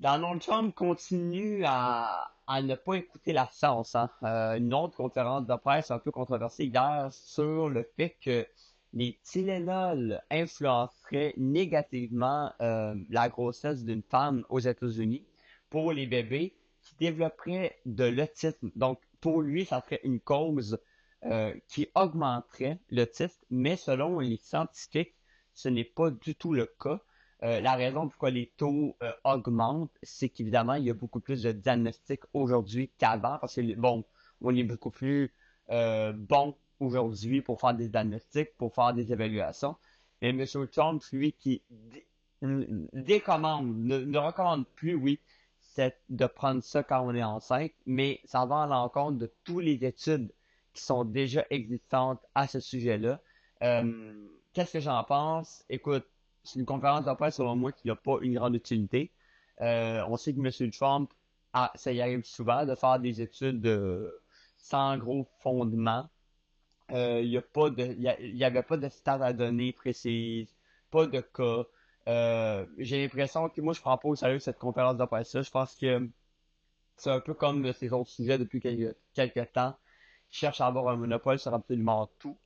Donald Trump continue à ne pas écouter la science, hein. Une autre conférence de presse un peu controversée hier sur le fait que les Tylenol influenceraient négativement la grossesse d'une femme aux États-Unis pour les bébés qui développeraient de l'autisme. Donc, pour lui, ça serait une cause qui augmenterait l'autisme, mais selon les scientifiques, ce n'est pas du tout le cas. La raison pourquoi les taux augmentent, c'est qu'évidemment, il y a beaucoup plus de diagnostics aujourd'hui qu'avant, parce que, bon, on est beaucoup plus bon aujourd'hui pour faire des diagnostics, pour faire des évaluations. Mais M. Trump, lui, qui décommande, ne recommande plus, oui, c'est de prendre ça quand on est enceinte, mais ça va à l'encontre de toutes les études qui sont déjà existantes à ce sujet-là. Qu'est-ce que j'en pense? Écoute, c'est une conférence de presse, selon moi, qui n'a pas une grande utilité. On sait que M. Trump, ça y arrive souvent de faire des études sans gros fondement. Il y a pas de, il y avait pas de stats à donner précises, pas de cas. J'ai l'impression que moi, je prends pas au sérieux cette conférence de presse-là. Je pense que c'est un peu comme ces autres sujets depuis quelques temps. Ils cherchent à avoir un monopole sur absolument tout.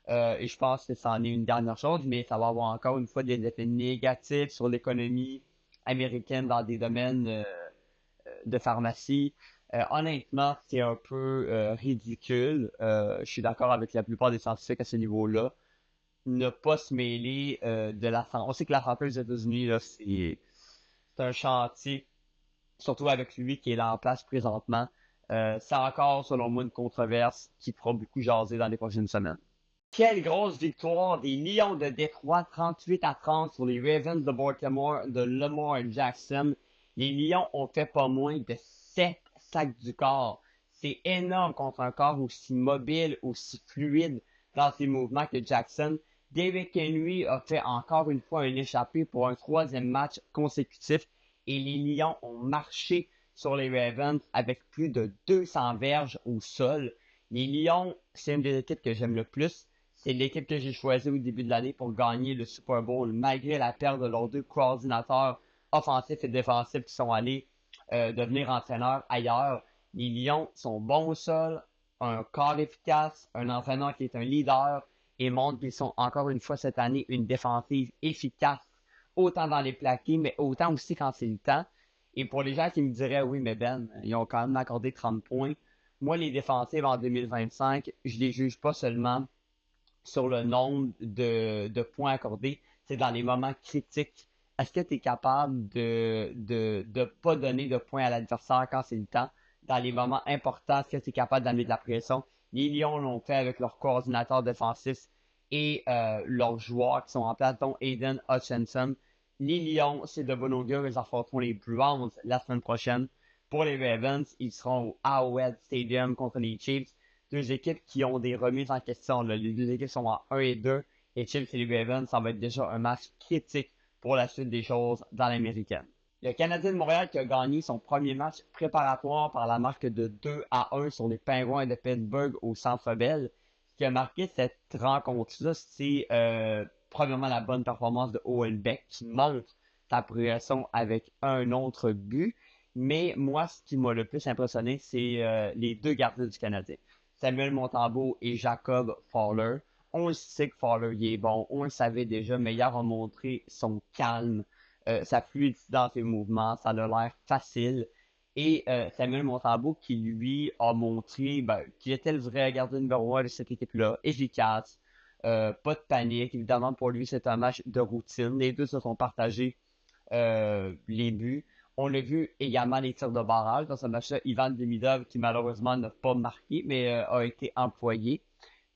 Et je pense que c'en est une dernière chose, mais ça va avoir encore une fois des effets négatifs sur l'économie américaine dans des domaines de pharmacie. Honnêtement, c'est un peu ridicule. Je suis d'accord avec la plupart des scientifiques à ce niveau-là. Ne pas se mêler de la santé. On sait que la santé aux États-Unis, là, c'est un chantier, surtout avec lui qui est là en place présentement. C'est encore, selon moi, une controverse qui fera beaucoup jaser dans les prochaines semaines. Quelle grosse victoire des Lions de Détroit, 38-30 sur les Ravens de Baltimore de Lamar Jackson. Les Lions ont fait pas moins de 7 sacs du corps. C'est énorme contre un corps aussi mobile, aussi fluide dans ses mouvements que Jackson. David Henry a fait encore une fois un échappé pour un troisième match consécutif et les Lions ont marché sur les Ravens avec plus de 200 verges au sol. Les Lions, c'est une des équipes que j'aime le plus. C'est l'équipe que j'ai choisie au début de l'année pour gagner le Super Bowl, malgré la perte de leurs deux coordinateurs offensifs et défensifs qui sont allés devenir entraîneurs ailleurs. Les Lions sont bons au sol, un corps efficace, un entraîneur qui est un leader et montrent qu'ils sont encore une fois cette année une défensive efficace, autant dans les plaqués, mais autant aussi quand c'est le temps. Et pour les gens qui me diraient, oui, mais Ben, ils ont quand même accordé 30 points. Moi, les défensives en 2025, je les juge pas seulement sur le nombre de points accordés, c'est dans les moments critiques. Est-ce que tu es capable de pas donner de points à l'adversaire quand c'est le temps? Dans les moments importants, est-ce que tu es capable d'amener de la pression? Les Lions l'ont fait avec leurs coordinateurs défensifs et leurs joueurs qui sont en place, dont Aiden Hutchinson. Les Lions, c'est de bon augure, ils affronteront les Browns la semaine prochaine. Pour les Ravens, ils seront au Arrowhead Stadium contre les Chiefs. Deux équipes qui ont des remises en question, là. Les deux équipes sont en 1 et 2. Et Chiefs et les Ravens, ça va être déjà un match critique pour la suite des choses dans l'américaine. Le Canadien de Montréal qui a gagné son premier match préparatoire par la marque de 2-1 sur les Penguins de Pittsburgh au Centre Bell. Ce qui a marqué cette rencontre-là, c'est premièrement la bonne performance de Owen Beck qui montre sa progression avec un autre but. Mais moi, ce qui m'a le plus impressionné, c'est les deux gardiens du Canadien. Samuel Montembeault et Jacob Fowler. On le sait que Fowler il est bon, on le savait déjà, mais hier a montré son calme, sa fluidité dans ses mouvements, ça a l'air facile. Et Samuel Montembeault qui lui a montré qu'il était le vrai gardien numéro 1 de cette équipe-là, efficace, pas de panique. Évidemment, pour lui, c'est un match de routine. Les deux se sont partagés les buts. On l'a vu également les tirs de barrage dans ce match-là. Ivan Demidov, qui malheureusement n'a pas marqué, mais a été employé.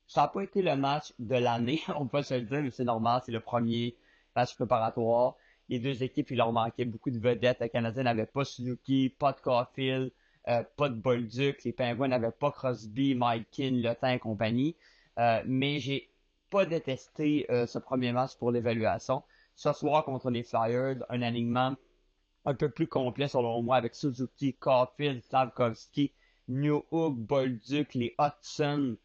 Ça n'a pas été le match de l'année, on peut se le dire, mais c'est normal, c'est le premier match préparatoire. Les deux équipes, il leur manquait beaucoup de vedettes. Le Canadien n'avait pas Suzuki, pas de Caulfield, pas de Bolduc. Les Pingouins n'avaient pas Crosby, Malkin, Le Temps et compagnie. Mais j'ai pas détesté ce premier match pour l'évaluation. Ce soir contre les Flyers, un alignement un peu plus complet selon moi avec Suzuki, Caulfield, Slavkovski, Newhook, Bolduc, les Hudson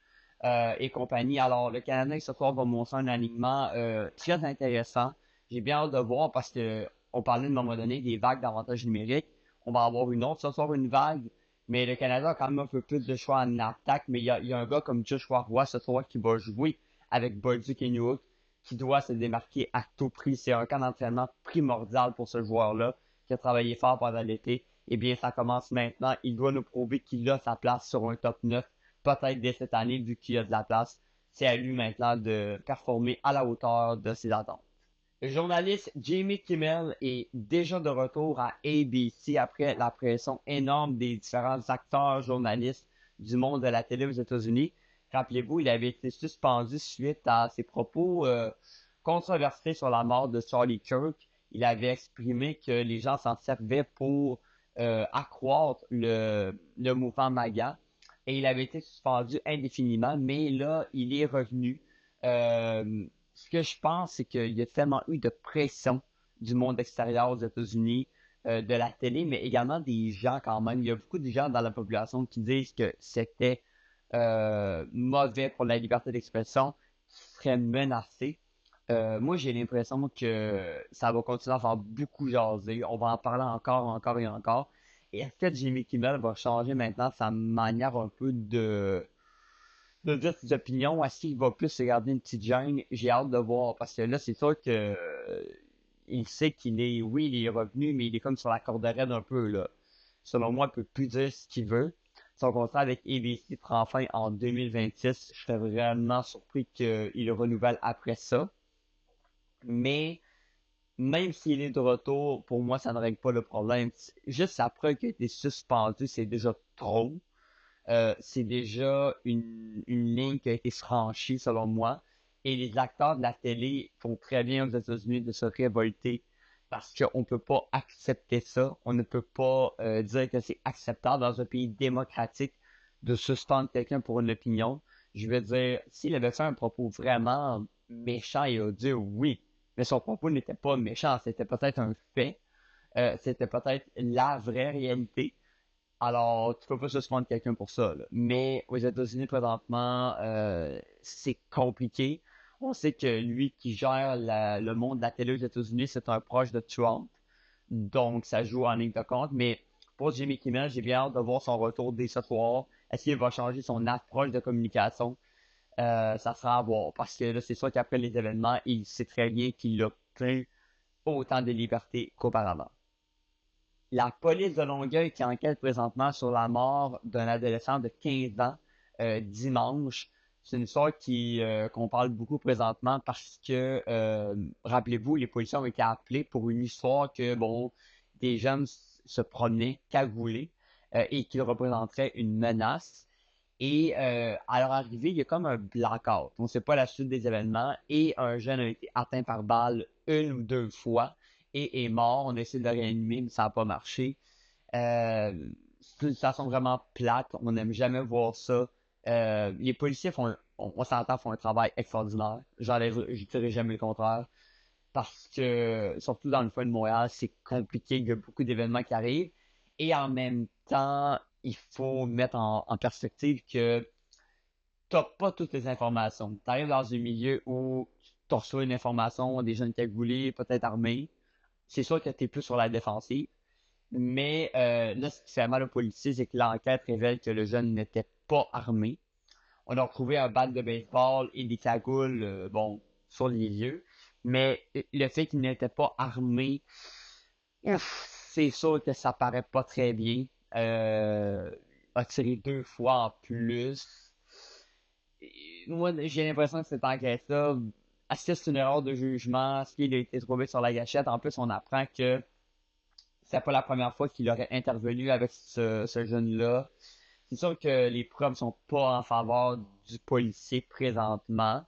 et compagnie. Alors le Canadien ce soir va montrer un alignement très intéressant. J'ai bien hâte de voir parce que on parlait à un moment donné des vagues d'avantages numériques. On va avoir une autre, ce soir une vague, mais le Canada a quand même un peu plus de choix en attaque, mais il y a un gars comme Joshua Roy ce soir qui va jouer avec Bolduc et Newhook, qui doit se démarquer à tout prix. C'est un camp d'entraînement primordial pour ce joueur-là, qui a travaillé fort pendant l'été. Eh bien, ça commence maintenant. Il doit nous prouver qu'il a sa place sur un top 9, peut-être dès cette année, vu qu'il a de la place. C'est à lui maintenant de performer à la hauteur de ses attentes. Le journaliste Jimmy Kimmel est déjà de retour à ABC après la pression énorme des différents acteurs journalistes du monde de la télé aux États-Unis. Rappelez-vous, il avait été suspendu suite à ses propos controversés sur la mort de Charlie Kirk. Il avait exprimé que les gens s'en servaient pour accroître le mouvement MAGA et il avait été suspendu indéfiniment, mais là, il est revenu. Ce que je pense, c'est qu'il y a tellement eu de pression du monde extérieur aux États-Unis, de la télé, mais également des gens quand même. Il y a beaucoup de gens dans la population qui disent que c'était mauvais pour la liberté d'expression, qui serait menacé. Moi, j'ai l'impression que ça va continuer à faire beaucoup jaser. On va en parler encore, encore et encore. Et est-ce que Jimmy Kimmel va changer maintenant sa manière un peu de dire ses opinions? Est-ce qu'il va plus se garder une petite gêne? J'ai hâte de voir. Parce que là, c'est sûr que il sait qu'il est, oui, il est revenu, mais il est comme sur la corde raide un peu, là. Selon moi, il peut plus dire ce qu'il veut. Son contrat avec ABC prend fin en 2026. Je serais vraiment surpris qu'il le renouvelle après ça. Mais même s'il est de retour, pour moi, ça ne règle pas le problème. Juste après qu'il ait été suspendu, c'est déjà trop. C'est déjà une ligne qui a été franchie, selon moi. Et les acteurs de la télé font très bien aux États-Unis de se révolter parce qu'on ne peut pas accepter ça. On ne peut pas dire que c'est acceptable dans un pays démocratique de suspendre quelqu'un pour une opinion. Je veux dire, s'il avait fait un propos vraiment méchant et odieux, oui. Mais son propos n'était pas méchant, c'était peut-être un fait. C'était peut-être la vraie réalité. Alors, tu peux pas suspendre quelqu'un pour ça, là. Mais aux États-Unis, présentement, c'est compliqué. On sait que lui qui gère le monde de la télé aux États-Unis, c'est un proche de Trump. Donc, ça joue en ligne de compte. Mais pour Jimmy Kimmel, j'ai bien hâte de voir son retour dès ce soir. Est-ce qu'il va changer son approche de communication? Ça sera à voir. Parce que là, c'est sûr qu'après les événements, il sait très bien qu'il a plus autant de liberté qu'auparavant. La police de Longueuil qui enquête présentement sur la mort d'un adolescent de 15 ans dimanche. C'est une histoire qu'on parle beaucoup présentement parce que, rappelez-vous, les policiers ont été appelés pour une histoire que, bon, des jeunes se promenaient cagoulés et qu'ils représenteraient une menace. Et à leur arrivée, il y a comme un blackout. On ne sait pas la suite des événements et un jeune a été atteint par balle une ou deux fois et est mort. On a essayé de le réanimer, mais ça n'a pas marché. C'est une situation vraiment plate. On n'aime jamais voir ça. Les policiers on s'entend, font un travail extraordinaire. Je dirais jamais le contraire. Parce que, surtout dans le coin de Montréal, c'est compliqué. Il y a beaucoup d'événements qui arrivent. Et en même temps, il faut mettre en perspective que t'as pas toutes les informations. Tu arrives dans un milieu où tu reçois une information, des jeunes cagoulés, peut-être armés. C'est sûr que tu es plus sur la défensive. Mais là, ce qui fait mal aux policiers, c'est que l'enquête révèle que le jeune n'était pas armé. On a retrouvé un bat de baseball et des cagoules, bon, sur les lieux. Mais le fait qu'il n'était pas armé, c'est sûr que ça paraît pas très bien. A tiré deux fois en plus. Moi, j'ai l'impression que cette enquête-là, est-ce que c'est une erreur de jugement? Est-ce qu'il a été trouvé sur la gâchette? En plus, on apprend que c'est pas la première fois qu'il aurait intervenu avec ce jeune-là. C'est sûr que les preuves sont pas en faveur du policier présentement.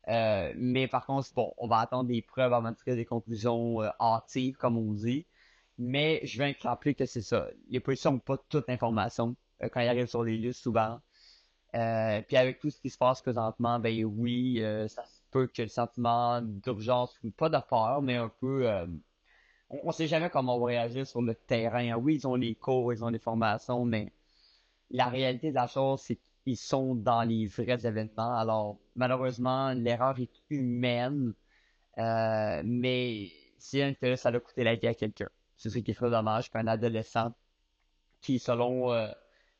Mais par contre, bon, on va attendre des preuves avant de tirer des conclusions hâtives, comme on dit. Mais je viens de rappeler que c'est ça. Les policiers n'ont pas toute l'information quand ils arrivent sur les lieux souvent. Puis avec tout ce qui se passe présentement, ben oui, ça se peut que le sentiment d'urgence, ou pas de peur, mais un peu on sait jamais comment on va réagir sur le terrain. Oui, ils ont les cours, ils ont les formations, mais la réalité de la chose, c'est qu'ils sont dans les vrais événements. Alors, malheureusement, l'erreur est humaine, mais si ça a coûté la vie à quelqu'un. C'est ce qui est très dommage qu'un adolescent qui, selon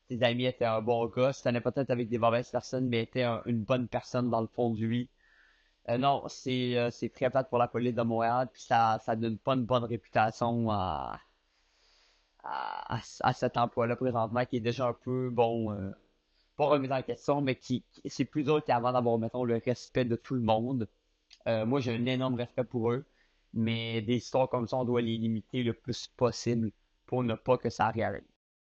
ses amis, était un bon gars, se tenait peut-être avec des mauvaises personnes, mais était une bonne personne dans le fond de lui. Non, c'est très plate pour la police de Montréal, puis ça donne pas une bonne réputation à cet emploi-là présentement, qui est déjà un peu, bon, pas remis en question, mais c'est plus dur qu'avant d'avoir, mettons, le respect de tout le monde. Moi, j'ai un énorme respect pour eux, mais des histoires comme ça, on doit les limiter le plus possible pour ne pas que ça réarrive.